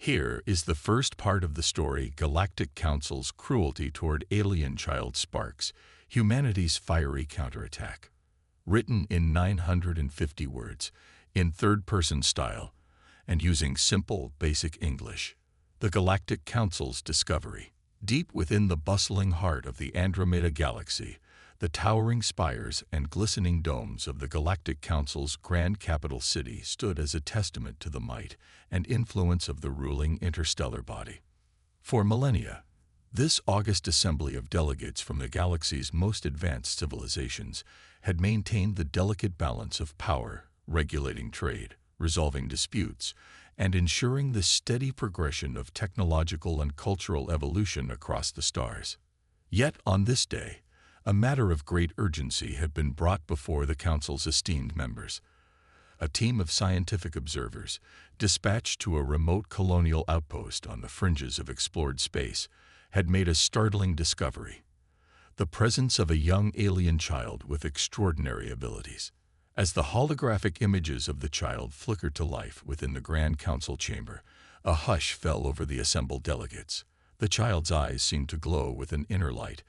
Here is the first part of the story: Galactic Council's Cruelty Toward Alien Child Sparks, Humanity's Fiery Counterattack. Written in 950 words, in third-person style, and using simple, basic English. The Galactic Council's discovery. Deep within the bustling heart of the Andromeda Galaxy, the towering spires and glistening domes of the Galactic Council's grand capital city stood as a testament to the might and influence of the ruling interstellar body. For millennia, this august assembly of delegates from the galaxy's most advanced civilizations had maintained the delicate balance of power, regulating trade, resolving disputes, and ensuring the steady progression of technological and cultural evolution across the stars. Yet on this day, a matter of great urgency had been brought before the Council's esteemed members. A team of scientific observers, dispatched to a remote colonial outpost on the fringes of explored space, had made a startling discovery: the presence of a young alien child with extraordinary abilities. As the holographic images of the child flickered to life within the Grand Council chamber, a hush fell over the assembled delegates. The child's eyes seemed to glow with an inner light,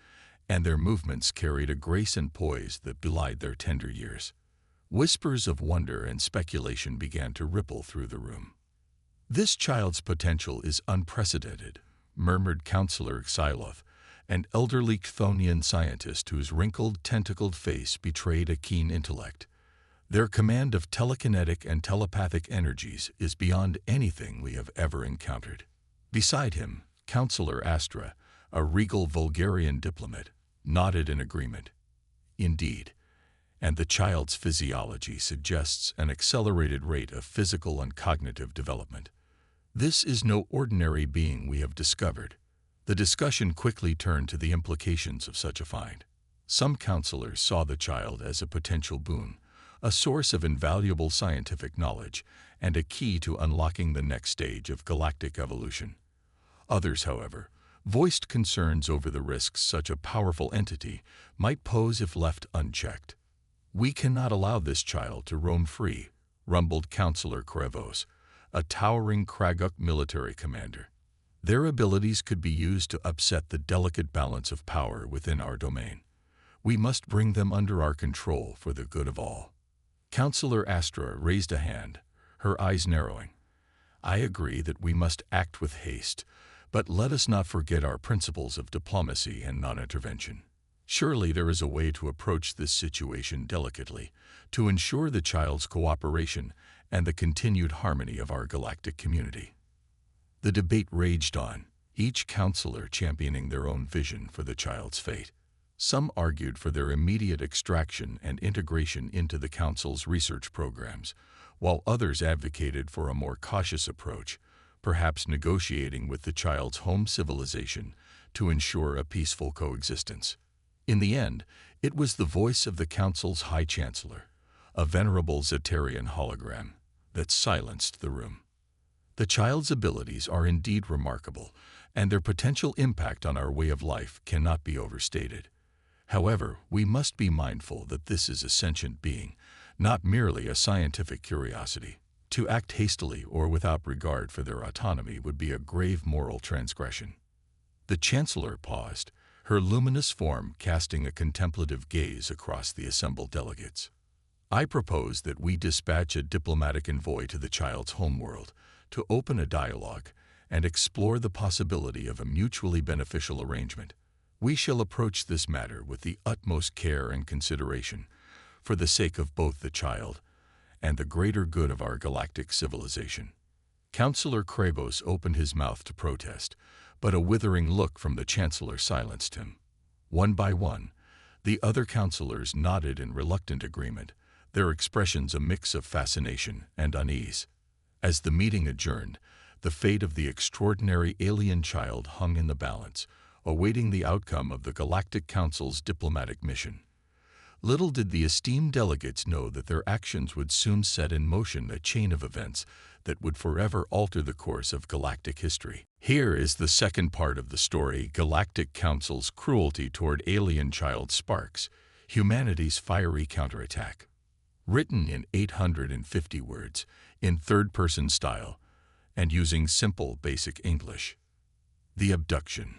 and their movements carried a grace and poise that belied their tender years. Whispers of wonder and speculation began to ripple through the room. "This child's potential is unprecedented," murmured Counselor Xyloth, an elderly Chthonian scientist whose wrinkled, tentacled face betrayed a keen intellect. "Their command of telekinetic and telepathic energies is beyond anything we have ever encountered." Beside him, Counselor Astra, a regal Vulgarian diplomat, nodded in agreement. "Indeed, and the child's physiology suggests an accelerated rate of physical and cognitive development. This is no ordinary being we have discovered." The discussion quickly turned to the implications of such a find. Some counselors saw the child as a potential boon, a source of invaluable scientific knowledge, and a key to unlocking the next stage of galactic evolution. Others, however, voiced concerns over the risks such a powerful entity might pose if left unchecked. "We cannot allow this child to roam free," rumbled Counselor Krevos, a towering Kraguk military commander. "Their abilities could be used to upset the delicate balance of power within our domain. We must bring them under our control for the good of all." Counselor Astra raised a hand, her eyes narrowing. "I agree that we must act with haste, but let us not forget our principles of diplomacy and non-intervention. Surely there is a way to approach this situation delicately, to ensure the child's cooperation and the continued harmony of our galactic community." The debate raged on, each counselor championing their own vision for the child's fate. Some argued for their immediate extraction and integration into the Council's research programs, while others advocated for a more cautious approach, perhaps negotiating with the child's home civilization to ensure a peaceful coexistence. In the end, it was the voice of the Council's High Chancellor, a venerable Zetarian hologram, that silenced the room. "The child's abilities are indeed remarkable, and their potential impact on our way of life cannot be overstated. However, we must be mindful that this is a sentient being, not merely a scientific curiosity. To act hastily or without regard for their autonomy would be a grave moral transgression." The Chancellor paused, her luminous form casting a contemplative gaze across the assembled delegates. "I propose that we dispatch a diplomatic envoy to the child's homeworld to open a dialogue and explore the possibility of a mutually beneficial arrangement. We shall approach this matter with the utmost care and consideration, for the sake of both the child and the greater good of our galactic civilization." Counselor Krevos opened his mouth to protest, but a withering look from the Chancellor silenced him. One by one, the other counselors nodded in reluctant agreement, their expressions a mix of fascination and unease. As the meeting adjourned, the fate of the extraordinary alien child hung in the balance, awaiting the outcome of the Galactic Council's diplomatic mission. Little did the esteemed delegates know that their actions would soon set in motion a chain of events that would forever alter the course of galactic history. Here is the second part of the story: Galactic Council's Cruelty Toward Alien Child Sparks, Humanity's Fiery Counterattack. Written in 850 words, in third-person style, and using simple, basic English. The abduction.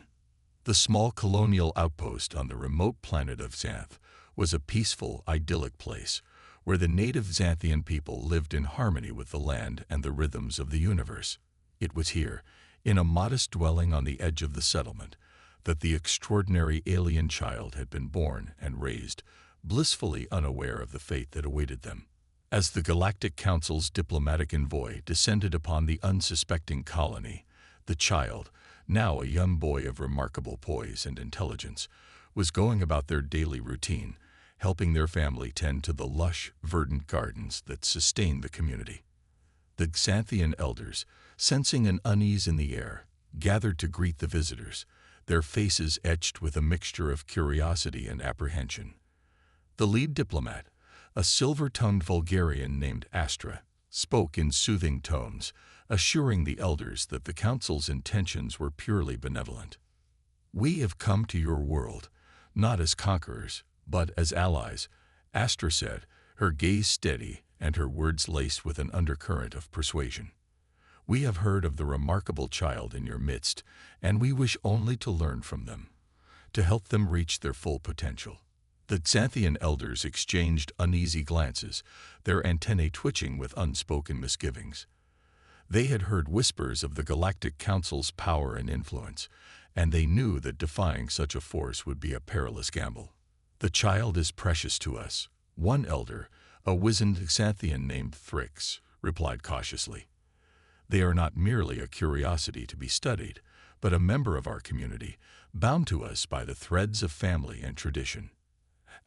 The small colonial outpost on the remote planet of Xanth was a peaceful, idyllic place where the native Xanthian people lived in harmony with the land and the rhythms of the universe. It was here, in a modest dwelling on the edge of the settlement, that the extraordinary alien child had been born and raised, blissfully unaware of the fate that awaited them. As the Galactic Council's diplomatic envoy descended upon the unsuspecting colony, the child, now a young boy of remarkable poise and intelligence, was going about their daily routine, helping their family tend to the lush, verdant gardens that sustained the community. The Xanthian elders, sensing an unease in the air, gathered to greet the visitors, their faces etched with a mixture of curiosity and apprehension. The lead diplomat, a silver-tongued Vulgarian named Astra, spoke in soothing tones, assuring the elders that the council's intentions were purely benevolent. "We have come to your world, not as conquerors, but as allies," Astra said, her gaze steady and her words laced with an undercurrent of persuasion. "We have heard of the remarkable child in your midst, and we wish only to learn from them, to help them reach their full potential." The Xanthian elders exchanged uneasy glances, their antennae twitching with unspoken misgivings. They had heard whispers of the Galactic Council's power and influence, and they knew that defying such a force would be a perilous gamble. "The child is precious to us," one elder, a wizened Xanthian named Thrix, replied cautiously. "They are not merely a curiosity to be studied, but a member of our community, bound to us by the threads of family and tradition."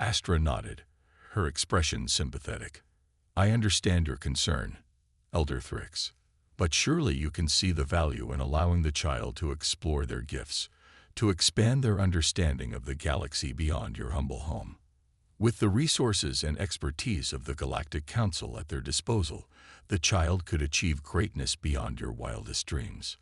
Astra nodded, her expression sympathetic. "I understand your concern, Elder Thrix, but surely you can see the value in allowing the child to explore their gifts, to expand their understanding of the galaxy beyond your humble home. With the resources and expertise of the Galactic Council at their disposal, the child could achieve greatness beyond your wildest dreams."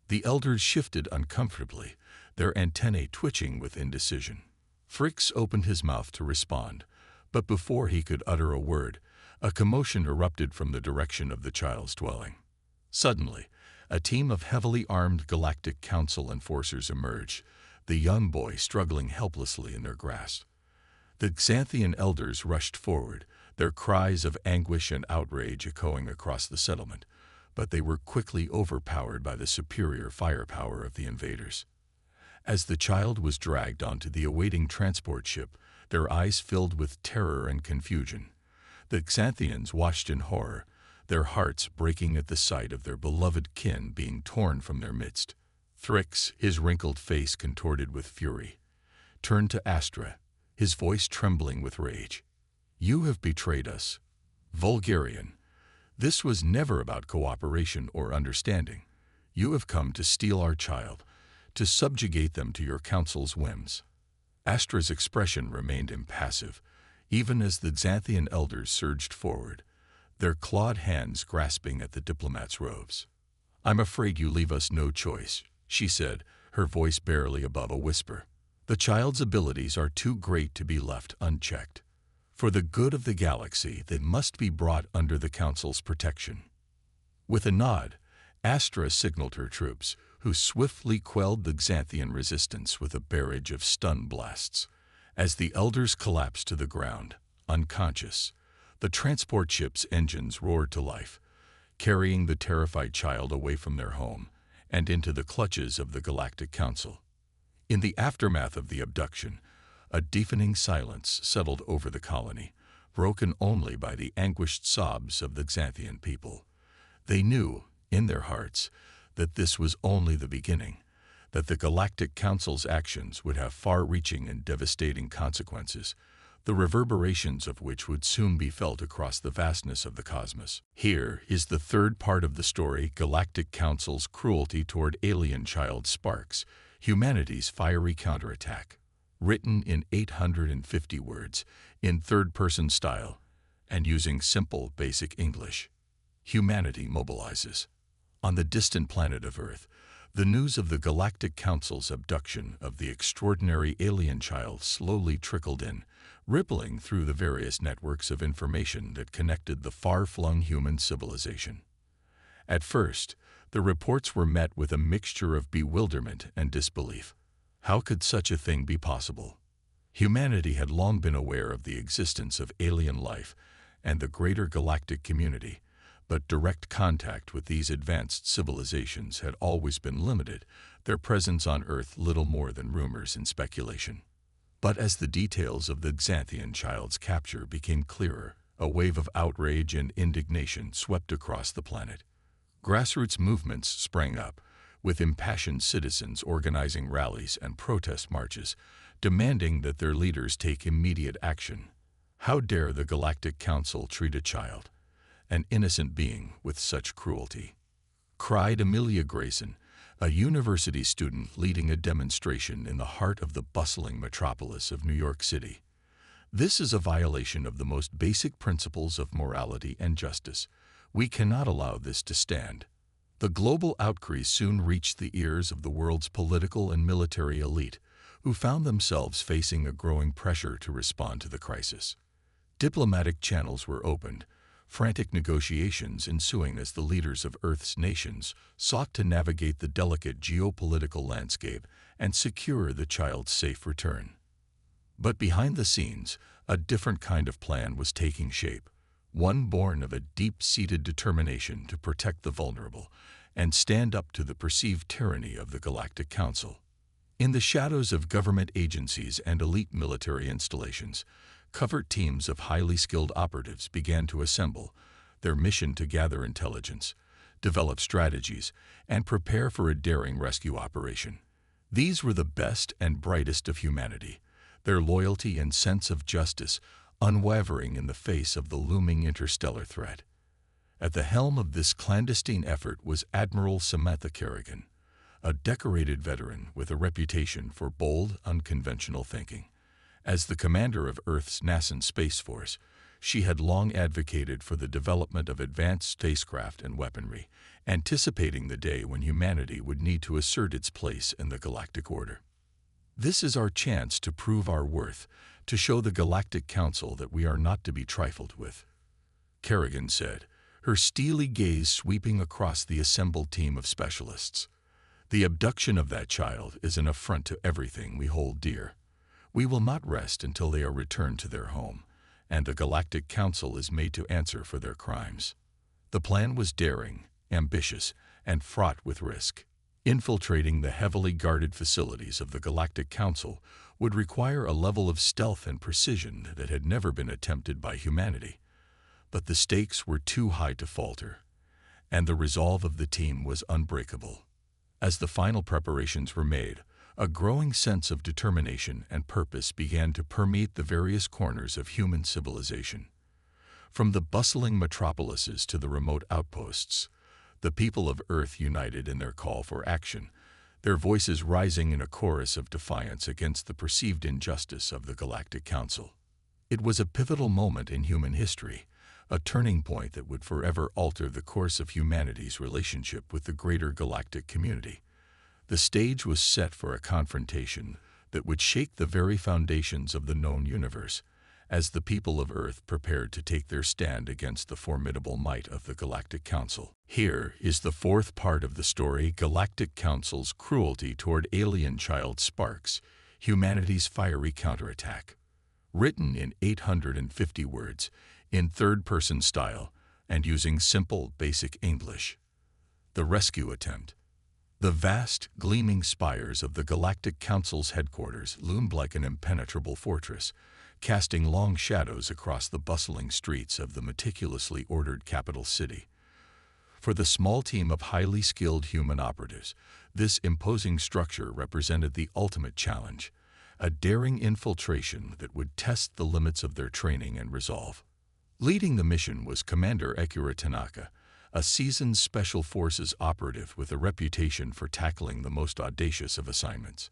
The elders shifted uncomfortably, their antennae twitching with indecision. Frix opened his mouth to respond, but before he could utter a word, a commotion erupted from the direction of the child's dwelling. Suddenly, a team of heavily armed Galactic Council enforcers emerged, the young boy struggling helplessly in their grasp. The Xanthian elders rushed forward, their cries of anguish and outrage echoing across the settlement, but they were quickly overpowered by the superior firepower of the invaders. As the child was dragged onto the awaiting transport ship, their eyes filled with terror and confusion. The Xanthians watched in horror, their hearts breaking at the sight of their beloved kin being torn from their midst. Thrix, his wrinkled face contorted with fury, turned to Astra, his voice trembling with rage. "You have betrayed us, Vulgarian. This was never about cooperation or understanding. You have come to steal our child, to subjugate them to your council's whims." Astra's expression remained impassive, even as the Xanthian elders surged forward, their clawed hands grasping at the diplomat's robes. "I'm afraid you leave us no choice," she said, her voice barely above a whisper. "The child's abilities are too great to be left unchecked. For the good of the galaxy, they must be brought under the Council's protection." With a nod, Astra signaled her troops, who swiftly quelled the Xanthian resistance with a barrage of stun blasts. As the elders collapsed to the ground, unconscious, the transport ship's engines roared to life, carrying the terrified child away from their home and into the clutches of the Galactic Council. In the aftermath of the abduction, a deafening silence settled over the colony, broken only by the anguished sobs of the Xanthian people. They knew, in their hearts, that this was only the beginning, that the Galactic Council's actions would have far-reaching and devastating consequences, the reverberations of which would soon be felt across the vastness of the cosmos. Here is the third part of the story, Galactic Council's Cruelty Toward Alien Child Sparks, Humanity's Fiery Counterattack. Written in 850 words, in third-person style, and using simple, basic English. Humanity mobilizes. On the distant planet of Earth, the news of the Galactic Council's abduction of the extraordinary alien child slowly trickled in, rippling through the various networks of information that connected the far-flung human civilization. At first, The reports were met with a mixture of bewilderment and disbelief. How could such a thing be possible? Humanity had long been aware of the existence of alien life and the greater galactic community, but direct contact with these advanced civilizations had always been limited, their presence on Earth little more than rumors and speculation. But as the details of the Xanthian child's capture became clearer, a wave of outrage and indignation swept across the planet. Grassroots movements sprang up, with impassioned citizens organizing rallies and protest marches, demanding that their leaders take immediate action. How dare the Galactic Council treat a child, an innocent being, with such cruelty? Cried Amelia Grayson, a university student leading a demonstration in the heart of the bustling metropolis of New York City. This is a violation of the most basic principles of morality and justice. We cannot allow this to stand. The global outcry soon reached the ears of the world's political and military elite, who found themselves facing a growing pressure to respond to the crisis. Diplomatic channels were opened, frantic negotiations ensuing as the leaders of Earth's nations sought to navigate the delicate geopolitical landscape and secure the child's safe return. But behind the scenes, a different kind of plan was taking shape, one born of a deep-seated determination to protect the vulnerable and stand up to the perceived tyranny of the Galactic Council. In the shadows of government agencies and elite military installations, covert teams of highly skilled operatives began to assemble, their mission to gather intelligence, develop strategies, and prepare for a daring rescue operation. These were the best and brightest of humanity, their loyalty and sense of justice unwavering in the face of the looming interstellar threat. At the helm of this clandestine effort was Admiral Samantha Kerrigan, a decorated veteran with a reputation for bold, unconventional thinking. As the commander of Earth's nascent Space Force, she had long advocated for the development of advanced spacecraft and weaponry, anticipating the day when humanity would need to assert its place in the galactic order. "This is our chance to prove our worth, to show the Galactic Council that we are not to be trifled with," Kerrigan said, her steely gaze sweeping across the assembled team of specialists. "The abduction of that child is an affront to everything we hold dear. We will not rest until they are returned to their home, and the Galactic Council is made to answer for their crimes." The plan was daring, ambitious, and fraught with risk. Infiltrating the heavily guarded facilities of the Galactic Council would require a level of stealth and precision that had never been attempted by humanity. But the stakes were too high to falter, and the resolve of the team was unbreakable. As the final preparations were made, a growing sense of determination and purpose began to permeate the various corners of human civilization. From the bustling metropolises to the remote outposts, the people of Earth united in their call for action, their voices rising in a chorus of defiance against the perceived injustice of the Galactic Council. It was a pivotal moment in human history, a turning point that would forever alter the course of humanity's relationship with the greater galactic community. The stage was set for a confrontation that would shake the very foundations of the known universe, as the people of Earth prepared to take their stand against the formidable might of the Galactic Council. Here is the fourth part of the story: Galactic Council's Cruelty Toward Alien Child Sparks, Humanity's Fiery Counterattack. Written in 850 words, in third-person style, and using simple, basic English. The rescue attempt. The vast, gleaming spires of the Galactic Council's headquarters loomed like an impenetrable fortress, casting long shadows across the bustling streets of the meticulously ordered capital city. For the small team of highly skilled human operatives, this imposing structure represented the ultimate challenge, a daring infiltration that would test the limits of their training and resolve. Leading the mission was Commander Akira Tanaka, a seasoned Special Forces operative with a reputation for tackling the most audacious of assignments.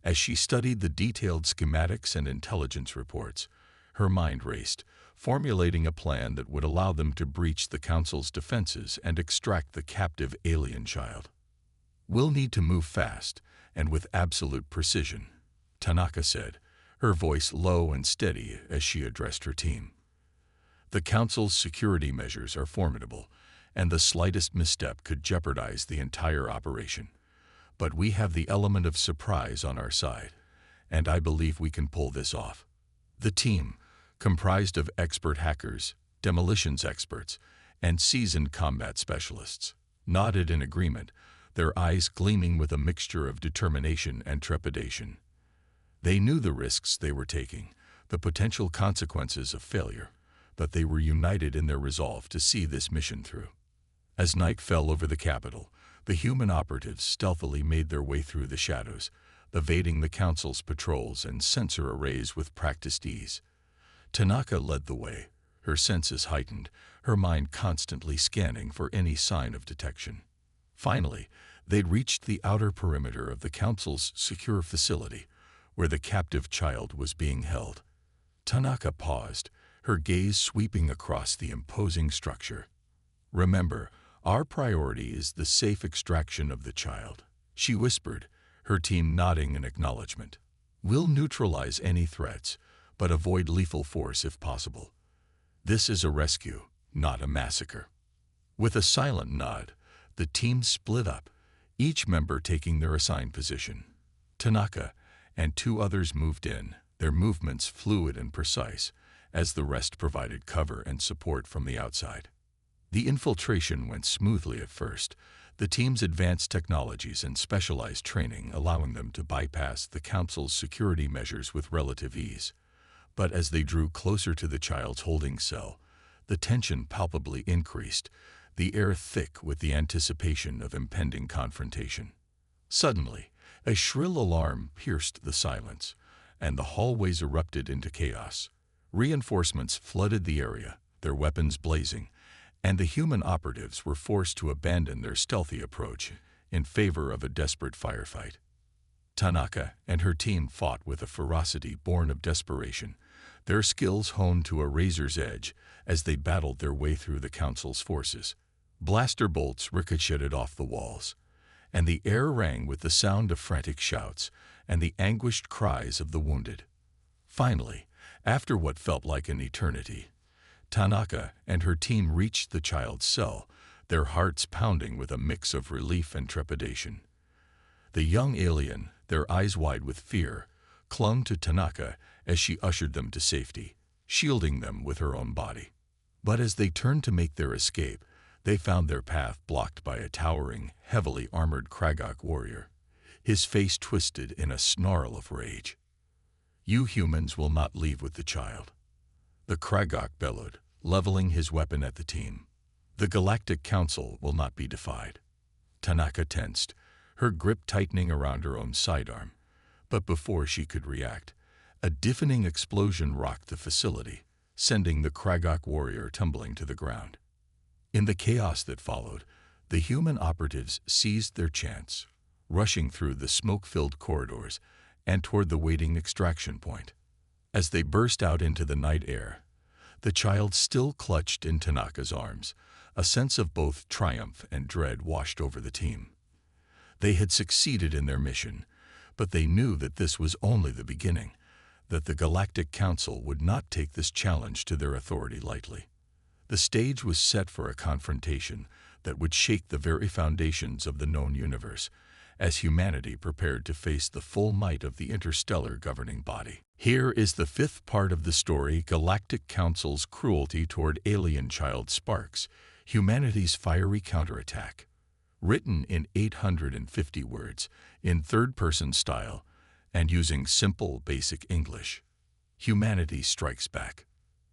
As she studied the detailed schematics and intelligence reports, her mind raced, formulating a plan that would allow them to breach the Council's defenses and extract the captive alien child. "We'll need to move fast, and with absolute precision," Tanaka said, her voice low and steady as she addressed her team. "The Council's security measures are formidable, and the slightest misstep could jeopardize the entire operation. But we have the element of surprise on our side, and I believe we can pull this off. The team, comprised of expert hackers, demolitions experts, and seasoned combat specialists, nodded in agreement, their eyes gleaming with a mixture of determination and trepidation. They knew the risks they were taking, the potential consequences of failure, but they were united in their resolve to see this mission through. As night fell over the capital, the human operatives stealthily made their way through the shadows, evading the Council's patrols and sensor arrays with practiced ease. Tanaka led the way, her senses heightened, her mind constantly scanning for any sign of detection. Finally, they'd reached the outer perimeter of the Council's secure facility, where the captive child was being held. Tanaka paused, her gaze sweeping across the imposing structure. "Remember, our priority is the safe extraction of the child," she whispered, her team nodding in acknowledgement. "We'll neutralize any threats, but avoid lethal force if possible. This is a rescue, not a massacre." With a silent nod, the team split up, each member taking their assigned position. Tanaka and two others moved in, their movements fluid and precise, as the rest provided cover and support from the outside. The infiltration went smoothly at first, the team's advanced technologies and specialized training allowing them to bypass the Council's security measures with relative ease. But as they drew closer to the child's holding cell, the tension palpably increased, the air thick with the anticipation of impending confrontation. Suddenly, a shrill alarm pierced the silence, and the hallways erupted into chaos. Reinforcements flooded the area, their weapons blazing, and the human operatives were forced to abandon their stealthy approach in favor of a desperate firefight. Tanaka and her team fought with a ferocity born of desperation, their skills honed to a razor's edge as they battled their way through the Council's forces. Blaster bolts ricocheted off the walls, and the air rang with the sound of frantic shouts and the anguished cries of the wounded. Finally, after what felt like an eternity, Tanaka and her team reached the child's cell, their hearts pounding with a mix of relief and trepidation. The young alien, their eyes wide with fear, clung to Tanaka as she ushered them to safety, shielding them with her own body. But as they turned to make their escape, they found their path blocked by a towering, heavily armored Kragok warrior, his face twisted in a snarl of rage. "You humans will not leave with the child," the Kragok bellowed, leveling his weapon at the team. "The Galactic Council will not be defied." Tanaka tensed, her grip tightening around her own sidearm. But before she could react, a deafening explosion rocked the facility, sending the Kragok warrior tumbling to the ground. In the chaos that followed, the human operatives seized their chance, rushing through the smoke-filled corridors and toward the waiting extraction point. As they burst out into the night air, the child still clutched in Tanaka's arms. A sense of both triumph and dread washed over the team. They had succeeded in their mission, but they knew that this was only the beginning, that the Galactic Council would not take this challenge to their authority lightly. The stage was set for a confrontation that would shake the very foundations of the known universe, as humanity prepared to face the full might of the interstellar governing body. Here is the fifth part of the story: Galactic Council's Cruelty Toward Alien Child Sparks, Humanity's Fiery Counterattack. Written in 850 words, in third-person style, and using simple, basic English. Humanity strikes back.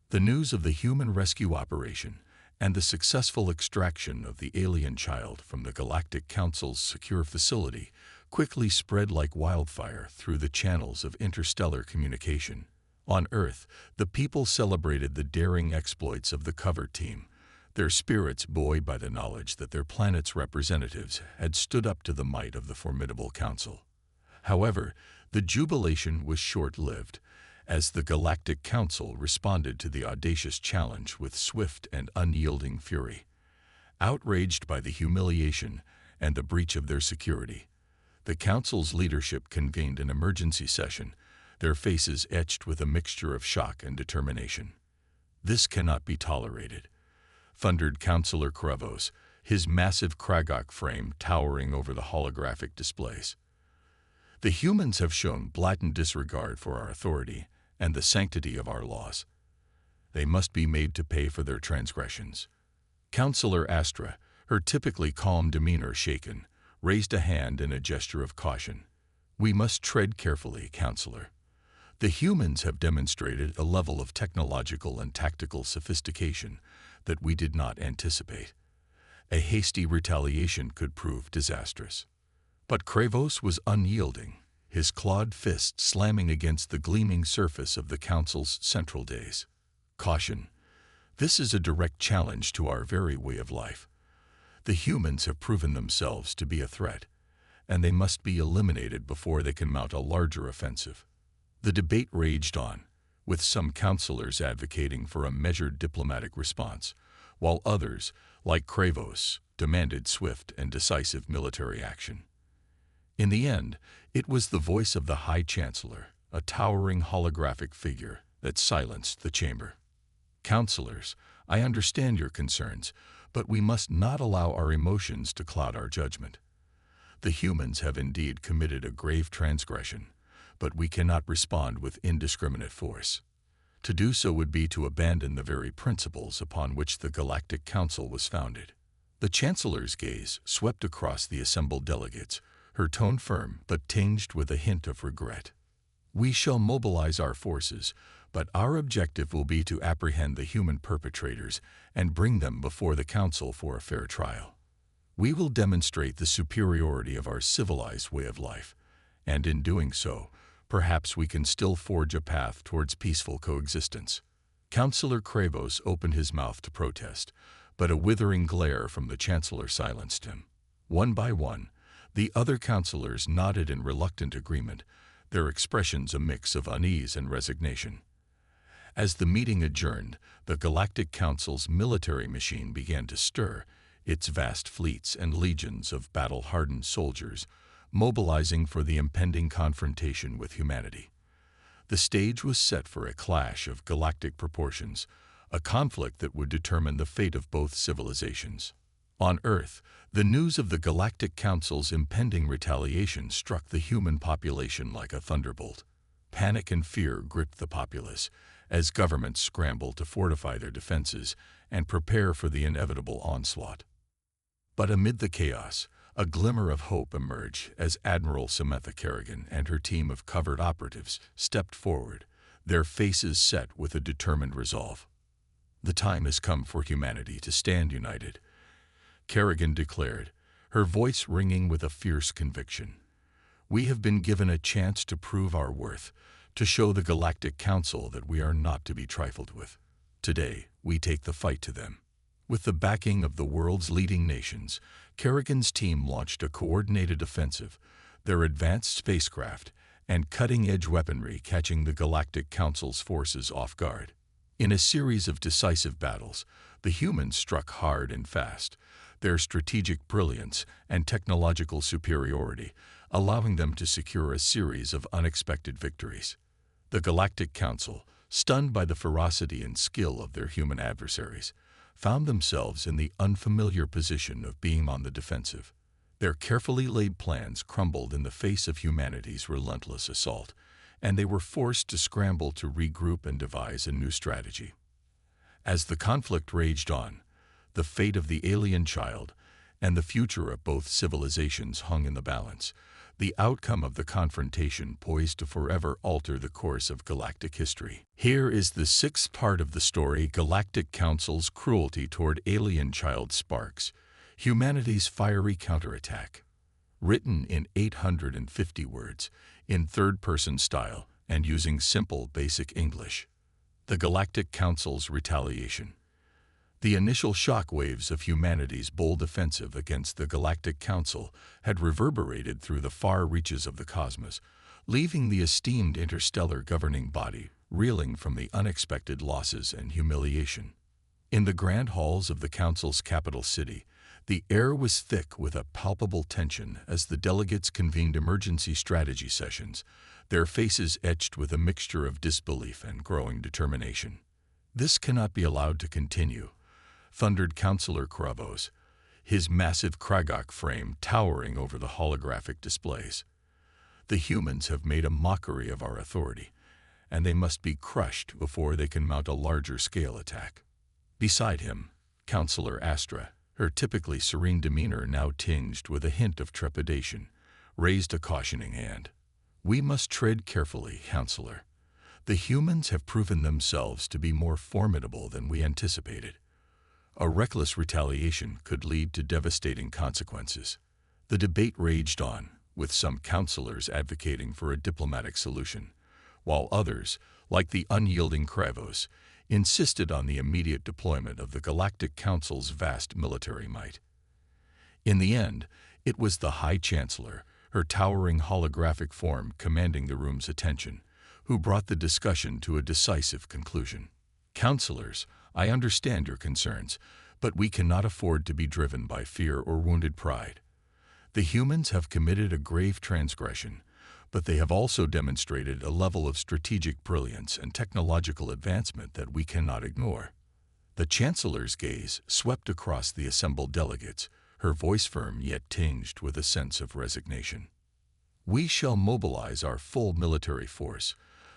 The news of the human rescue operation and the successful extraction of the alien child from the Galactic Council's secure facility quickly spread like wildfire through the channels of interstellar communication. On Earth, the people celebrated the daring exploits of the covert team, their spirits buoyed by the knowledge that their planet's representatives had stood up to the might of the formidable council. However, the jubilation was short-lived, as the Galactic Council responded to the audacious challenge with swift and unyielding fury. Outraged by the humiliation and the breach of their security, the Council's leadership convened an emergency session, their faces etched with a mixture of shock and determination. "This cannot be tolerated. thundered Councillor Krevos, his massive Kragok frame towering over the holographic displays. The humans have shown blatant disregard for our authority and the sanctity of our laws. They must be made to pay for their transgressions. Councillor Astra, her typically calm demeanor shaken, raised a hand in a gesture of caution. We must tread carefully, Councillor. The humans have demonstrated a level of technological and tactical sophistication that we did not anticipate. A hasty retaliation could prove disastrous. But Krevos was unyielding, his clawed fist slamming against the gleaming surface of the Council's central dais. Caution. This is a direct challenge to our very way of life. The humans have proven themselves to be a threat, and they must be eliminated before they can mount a larger offensive. The debate raged on, with some councillors advocating for a measured diplomatic response, while others, like Krevos, demanded swift and decisive military action. In the end, it was the voice of the High Chancellor, a towering holographic figure, that silenced the chamber. Councillors, I understand your concerns, but we must not allow our emotions to cloud our judgment. The humans have indeed committed a grave transgression, but we cannot respond with indiscriminate force. To do so would be to abandon the very principles upon which the Galactic Council was founded. The Chancellor's gaze swept across the assembled delegates, her tone firm but tinged with a hint of regret. We shall mobilize our forces, but our objective will be to apprehend the human perpetrators and bring them before the Council for a fair trial. We will demonstrate the superiority of our civilized way of life, and in doing so, perhaps we can still forge a path towards peaceful coexistence. Councillor Krevos opened his mouth to protest, but a withering glare from the Chancellor silenced him. One by one, the other councillors nodded in reluctant agreement, their expressions a mix of unease and resignation. As the meeting adjourned, the Galactic Council's military machine began to stir, its vast fleets and legions of battle-hardened soldiers mobilizing for the impending confrontation with humanity. The stage was set for a clash of galactic proportions, a conflict that would determine the fate of both civilizations. On Earth, the news of the Galactic Council's impending retaliation struck the human population like a thunderbolt. Panic and fear gripped the populace as governments scrambled to fortify their defenses and prepare for the inevitable onslaught. But amid the chaos, a glimmer of hope emerged as Admiral Samantha Kerrigan and her team of covert operatives stepped forward, their faces set with a determined resolve. The time has come for humanity to stand united, Kerrigan declared, her voice ringing with a fierce conviction. We have been given a chance to prove our worth, to show the Galactic Council that we are not to be trifled with. Today, we take the fight to them. With the backing of the world's leading nations, Kerrigan's team launched a coordinated offensive, their advanced spacecraft and cutting-edge weaponry catching the Galactic Council's forces off guard. In a series of decisive battles, the humans struck hard and fast, their strategic brilliance and technological superiority allowing them to secure a series of unexpected victories. The Galactic Council, stunned by the ferocity and skill of their human adversaries, found themselves in the unfamiliar position of being on the defensive. Their carefully laid plans crumbled in the face of humanity's relentless assault, and they were forced to scramble to regroup and devise a new strategy. As the conflict raged on, the fate of the alien child and the future of both civilizations hung in the balance, the outcome of the confrontation poised to forever alter the course of galactic history. Here is the sixth part of the story, Galactic Council's Cruelty Toward Alien Child Sparks, Humanity's Fiery Counterattack. Written in 850 words, in third-person style, and using simple, basic English. The Galactic Council's Retaliation. The initial shockwaves of humanity's bold offensive against the Galactic Council had reverberated through the far reaches of the cosmos, leaving the esteemed interstellar governing body reeling from the unexpected losses and humiliation. In the grand halls of the Council's capital city, the air was thick with a palpable tension as the delegates convened emergency strategy sessions, their faces etched with a mixture of disbelief and growing determination. This cannot be allowed to continue. thundered Counselor Kravos, his massive Kragok frame towering over the holographic displays. "The humans have made a mockery of our authority, and they must be crushed before they can mount a larger-scale attack." Beside him, Counselor Astra, her typically serene demeanor now tinged with a hint of trepidation, raised a cautioning hand. "We must tread carefully, Counselor. The humans have proven themselves to be more formidable than we anticipated. A reckless retaliation could lead to devastating consequences." The debate raged on, with some counselors advocating for a diplomatic solution, while others, like the unyielding Kravos, insisted on the immediate deployment of the Galactic Council's vast military might. In the end, it was the High Chancellor, her towering holographic form commanding the room's attention, who brought the discussion to a decisive conclusion. "Counselors, I understand your concerns, but we cannot afford to be driven by fear or wounded pride. The humans have committed a grave transgression, but they have also demonstrated a level of strategic brilliance and technological advancement that we cannot ignore." The Chancellor's gaze swept across the assembled delegates, her voice firm yet tinged with a sense of resignation. "We shall mobilize our full military force,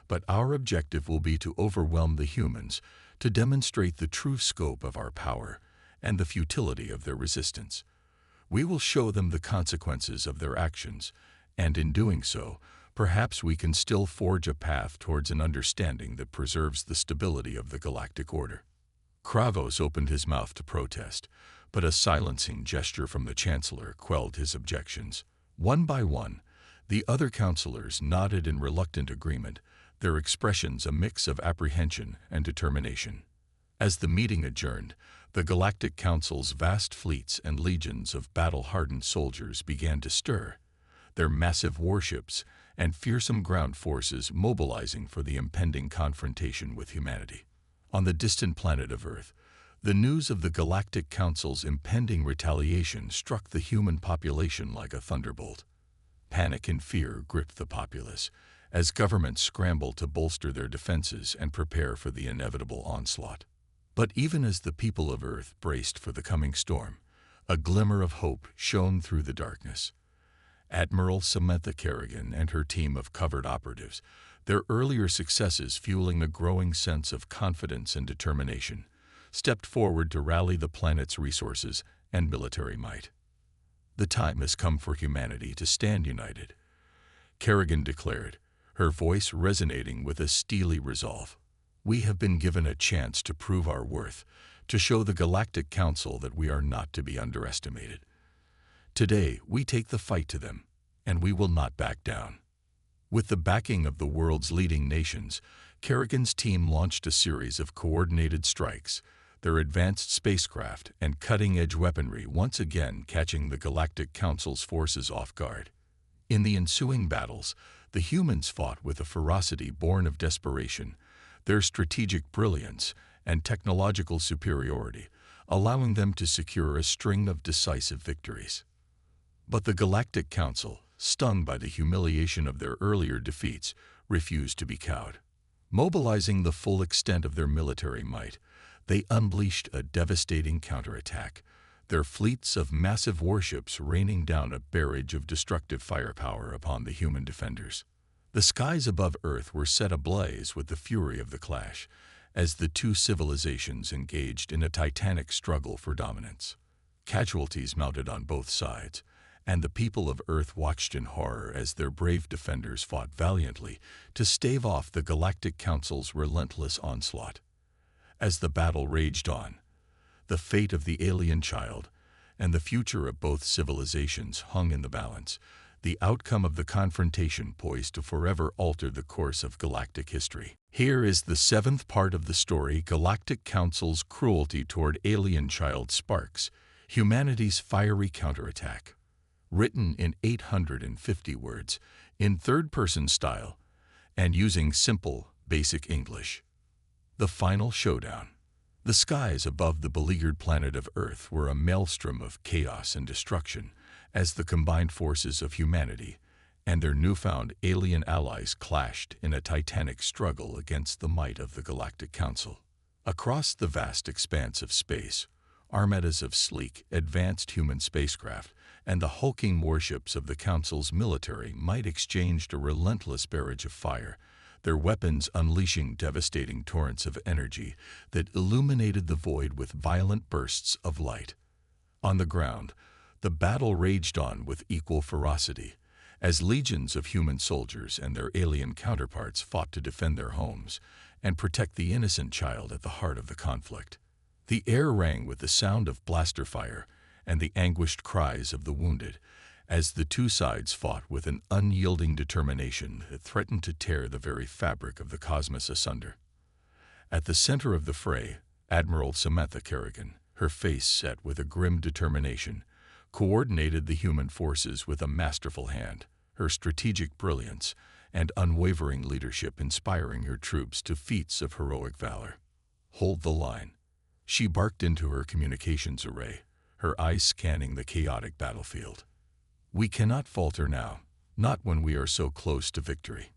but our objective will be to overwhelm the humans, to demonstrate the true scope of our power and the futility of their resistance. We will show them the consequences of their actions, and in doing so, perhaps we can still forge a path towards an understanding that preserves the stability of the galactic order." Kravos opened his mouth to protest, but a silencing gesture from the Chancellor quelled his objections. One by one, the other counselors nodded in reluctant agreement, their expressions a mix of apprehension and determination. As the meeting adjourned, the Galactic Council's vast fleets and legions of battle-hardened soldiers began to stir, their massive warships and fearsome ground forces mobilizing for the impending confrontation with humanity. On the distant planet of Earth, the news of the Galactic Council's impending retaliation struck the human population like a thunderbolt. Panic and fear gripped the populace, as governments scrambled to bolster their defenses and prepare for the inevitable onslaught. But even as the people of Earth braced for the coming storm, a glimmer of hope shone through the darkness. Admiral Samantha Kerrigan and her team of covered operatives, their earlier successes fueling a growing sense of confidence and determination, stepped forward to rally the planet's resources and military might. "The time has come for humanity to stand united," Kerrigan declared, her voice resonating with a steely resolve. "We have been given a chance to prove our worth, to show the Galactic Council that we are not to be underestimated. Today, we take the fight to them, and we will not back down." With the backing of the world's leading nations, Kerrigan's team launched a series of coordinated strikes, their advanced spacecraft and cutting-edge weaponry once again catching the Galactic Council's forces off guard. In the ensuing battles, the humans fought with a ferocity born of desperation, their strategic brilliance and technological superiority, allowing them to secure a string of decisive victories. But the Galactic Council, stung by the humiliation of their earlier defeats, refused to be cowed. Mobilizing the full extent of their military might, they unleashed a devastating counterattack, their fleets of massive warships raining down a barrage of destructive firepower upon the human defenders. The skies above Earth were set ablaze with the fury of the clash, as the two civilizations engaged in a titanic struggle for dominance. Casualties mounted on both sides, and the people of Earth watched in horror as their brave defenders fought valiantly to stave off the Galactic Council's relentless onslaught. As the battle raged on, the fate of the alien child and the future of both civilizations hung in the balance, the outcome of the confrontation poised to forever alter the course of galactic history. Here is the seventh part of the story, Galactic Council's Cruelty Toward Alien Child Sparks, Humanity's Fiery Counterattack. Written in 850 words, in third-person style, and using simple, basic English. The final showdown. The skies above the beleaguered planet of Earth were a maelstrom of chaos and destruction as the combined forces of humanity and their newfound alien allies clashed in a titanic struggle against the might of the Galactic Council. Across the vast expanse of space, armadas of sleek, advanced human spacecraft, and the hulking warships of the Council's military might exchanged a relentless barrage of fire, their weapons unleashing devastating torrents of energy that illuminated the void with violent bursts of light. On the ground, the battle raged on with equal ferocity, as legions of human soldiers and their alien counterparts fought to defend their homes and protect the innocent child at the heart of the conflict. The air rang with the sound of blaster fire and the anguished cries of the wounded, as the two sides fought with an unyielding determination that threatened to tear the very fabric of the cosmos asunder. At the center of the fray, Admiral Samantha Kerrigan, her face set with a grim determination, coordinated the human forces with a masterful hand, her strategic brilliance and unwavering leadership inspiring her troops to feats of heroic valor. "Hold the line," she barked into her communications array, her eyes scanning the chaotic battlefield. "We cannot falter now, not when we are so close to victory."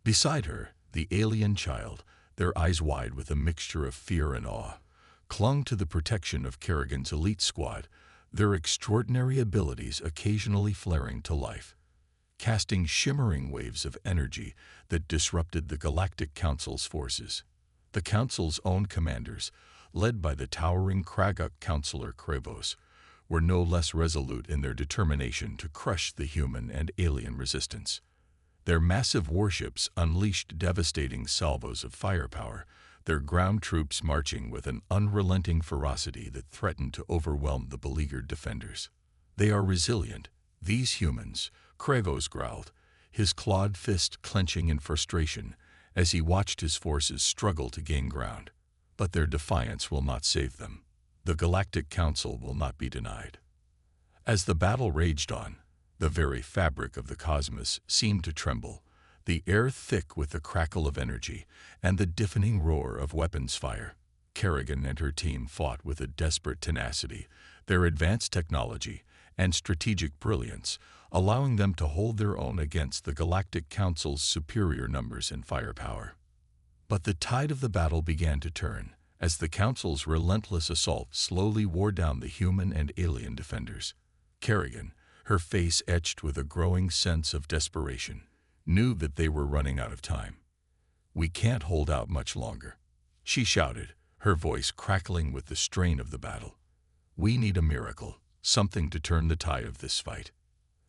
Beside her, the alien child, their eyes wide with a mixture of fear and awe, clung to the protection of Kerrigan's elite squad, their extraordinary abilities occasionally flaring to life, casting shimmering waves of energy that disrupted the Galactic Council's forces. The Council's own commanders, led by the towering Kragok Counselor Krevos, were no less resolute in their determination to crush the human and alien resistance. Their massive warships unleashed devastating salvos of firepower, their ground troops marching with an unrelenting ferocity that threatened to overwhelm the beleaguered defenders. "They are resilient, these humans," Krevos growled, his clawed fist clenching in frustration as he watched his forces struggle to gain ground. "But their defiance will not save them. The Galactic Council will not be denied." As the battle raged on, the very fabric of the cosmos seemed to tremble, the air thick with the crackle of energy and the deafening roar of weapons fire. Kerrigan and her team fought with a desperate tenacity, their advanced technology and strategic brilliance allowing them to hold their own against the Galactic Council's superior numbers and firepower. But the tide of the battle began to turn, as the Council's relentless assault slowly wore down the human and alien defenders. Kerrigan, her face etched with a growing sense of desperation, knew that they were running out of time. "We can't hold out much longer," she shouted, her voice crackling with the strain of the battle. "We need a miracle, something to turn the tide of this fight."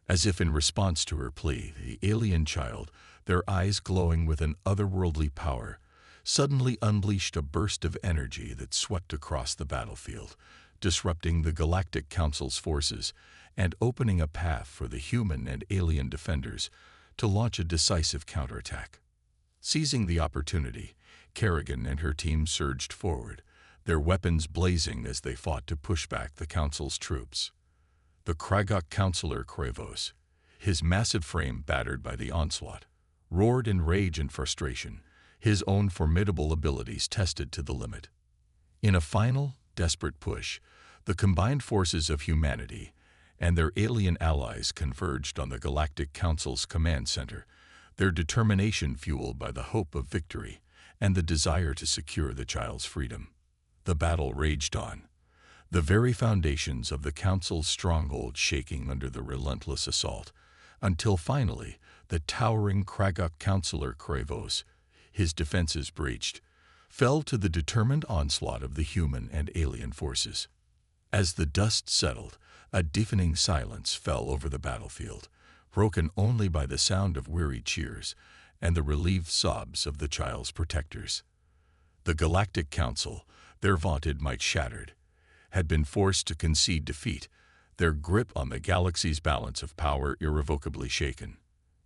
As if in response to her plea, the alien child, their eyes glowing with an otherworldly power, suddenly unleashed a burst of energy that swept across the battlefield, disrupting the Galactic Council's forces and opening a path for the human and alien defenders to launch a decisive counterattack. Seizing the opportunity, Kerrigan and her team surged forward, their weapons blazing as they fought to push back the Council's troops. The Kragok Counselor Krevos, his massive frame battered by the onslaught, roared in rage and frustration, his own formidable abilities tested to the limit. In a final, desperate push, the combined forces of humanity and their alien allies converged on the Galactic Council's command center, their determination fueled by the hope of victory and the desire to secure the child's freedom. The battle raged on, the very foundations of the Council's stronghold shaking under the relentless assault, until finally the towering Kragok Counselor Krevos, his defenses breached, fell to the determined onslaught of the human and alien forces. As the dust settled, a deafening silence fell over the battlefield, broken only by the sound of weary cheers and the relieved sobs of the child's protectors. The Galactic Council, their vaunted might shattered, had been forced to concede defeat, their grip on the galaxy's balance of power irrevocably shaken.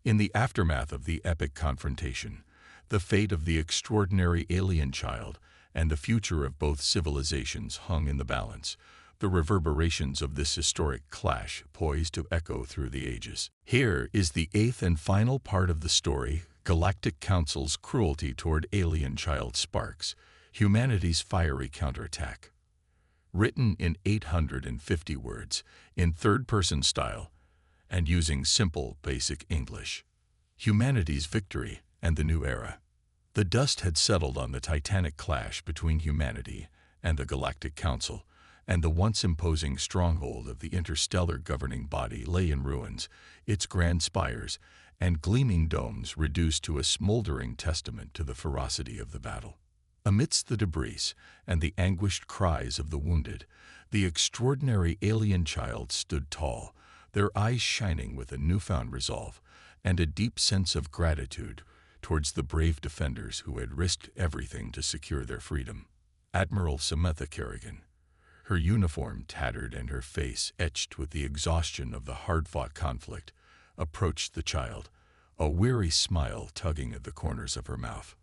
In the aftermath of the epic confrontation, the fate of the extraordinary alien child and the future of both civilizations hung in the balance, the reverberations of this historic clash poised to echo through the ages. Here is the eighth and final part of the story, Galactic Council's cruelty toward alien child sparks, humanity's fiery counterattack. Written in 850 words, in third-person style, and using simple, basic English. Humanity's victory and the new era. The dust had settled on the titanic clash between humanity and the Galactic Council, and the once imposing stronghold of the interstellar governing body lay in ruins, its grand spires and gleaming domes reduced to a smoldering testament to the ferocity of the battle. Amidst the debris and the anguished cries of the wounded, the extraordinary alien child stood tall, their eyes shining with a newfound resolve and a deep sense of gratitude towards the brave defenders who had risked everything to secure their freedom. Admiral Samantha Kerrigan, her uniform tattered and her face etched with the exhaustion of the hard-fought conflict, approached the child, a weary smile tugging at the corners of her mouth.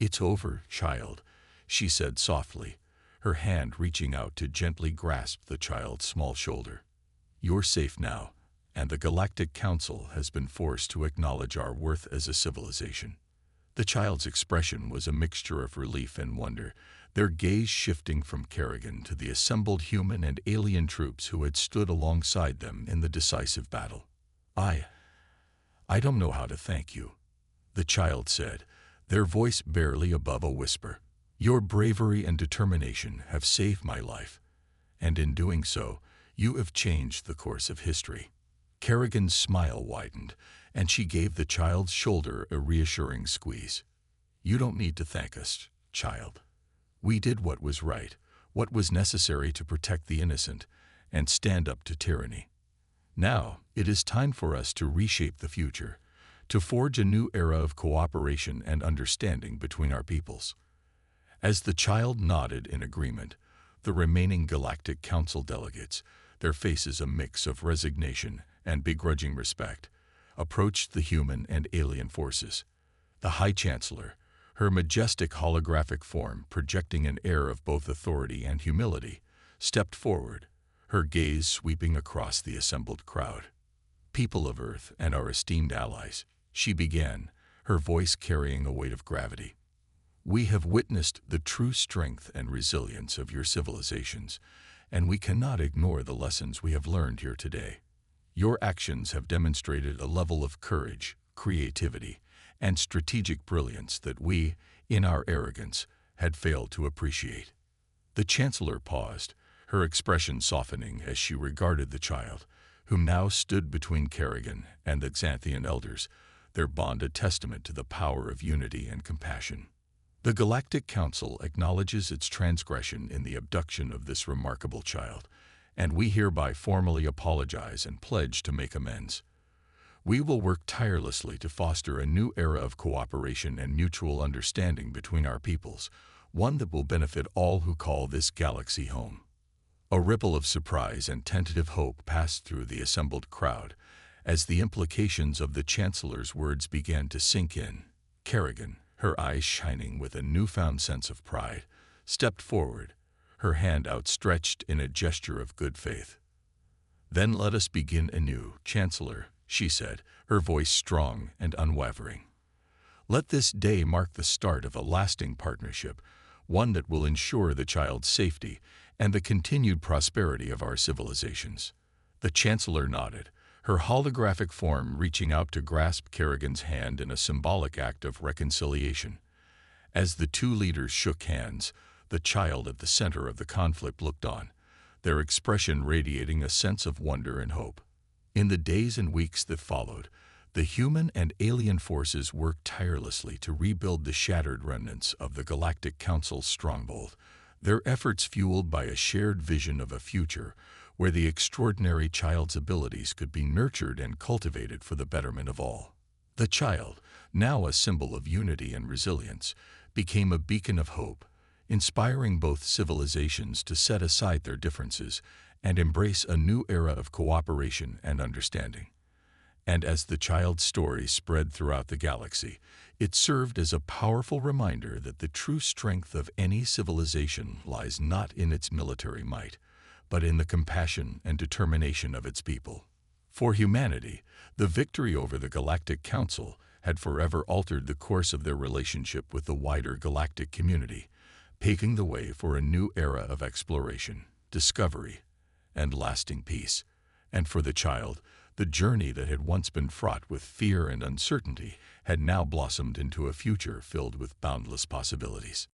"It's over, child," she said softly, her hand reaching out to gently grasp the child's small shoulder. "You're safe now, and the Galactic Council has been forced to acknowledge our worth as a civilization." The child's expression was a mixture of relief and wonder, their gaze shifting from Kerrigan to the assembled human and alien troops who had stood alongside them in the decisive battle. I don't know how to thank you," the child said, their voice barely above a whisper. "Your bravery and determination have saved my life, and in doing so, you have changed the course of history." Kerrigan's smile widened, and she gave the child's shoulder a reassuring squeeze. "You don't need to thank us, child. We did what was right, what was necessary to protect the innocent, and stand up to tyranny. Now, it is time for us to reshape the future, to forge a new era of cooperation and understanding between our peoples." As the child nodded in agreement, the remaining Galactic Council delegates, their faces a mix of resignation and begrudging respect, approached the human and alien forces. The High Chancellor, her majestic holographic form projecting an air of both authority and humility, stepped forward, her gaze sweeping across the assembled crowd. "People of Earth and our esteemed allies," she began, her voice carrying a weight of gravity. "We have witnessed the true strength and resilience of your civilizations, and we cannot ignore the lessons we have learned here today. Your actions have demonstrated a level of courage, creativity, and strategic brilliance that we, in our arrogance, had failed to appreciate." The Chancellor paused, her expression softening as she regarded the child, who now stood between Kerrigan and the Xanthian elders, their bond a testament to the power of unity and compassion. "The Galactic Council acknowledges its transgression in the abduction of this remarkable child, and we hereby formally apologize and pledge to make amends. We will work tirelessly to foster a new era of cooperation and mutual understanding between our peoples, one that will benefit all who call this galaxy home." A ripple of surprise and tentative hope passed through the assembled crowd as the implications of the Chancellor's words began to sink in. Kerrigan, her eyes shining with a newfound sense of pride, stepped forward, her hand outstretched in a gesture of good faith. "Then let us begin anew, Chancellor," she said, her voice strong and unwavering. "Let this day mark the start of a lasting partnership, one that will ensure the child's safety and the continued prosperity of our civilizations." The Chancellor nodded, her holographic form reaching out to grasp Kerrigan's hand in a symbolic act of reconciliation. As the two leaders shook hands, the child at the center of the conflict looked on, their expression radiating a sense of wonder and hope. In the days and weeks that followed, the human and alien forces worked tirelessly to rebuild the shattered remnants of the Galactic Council's stronghold, their efforts fueled by a shared vision of a future where the extraordinary child's abilities could be nurtured and cultivated for the betterment of all. The child, now a symbol of unity and resilience, became a beacon of hope, inspiring both civilizations to set aside their differences and embrace a new era of cooperation and understanding. And as the child's story spread throughout the galaxy, it served as a powerful reminder that the true strength of any civilization lies not in its military might, but in the compassion and determination of its people. For humanity, the victory over the Galactic Council had forever altered the course of their relationship with the wider galactic community, paving the way for a new era of exploration, discovery, and lasting peace. And for the child, the journey that had once been fraught with fear and uncertainty had now blossomed into a future filled with boundless possibilities.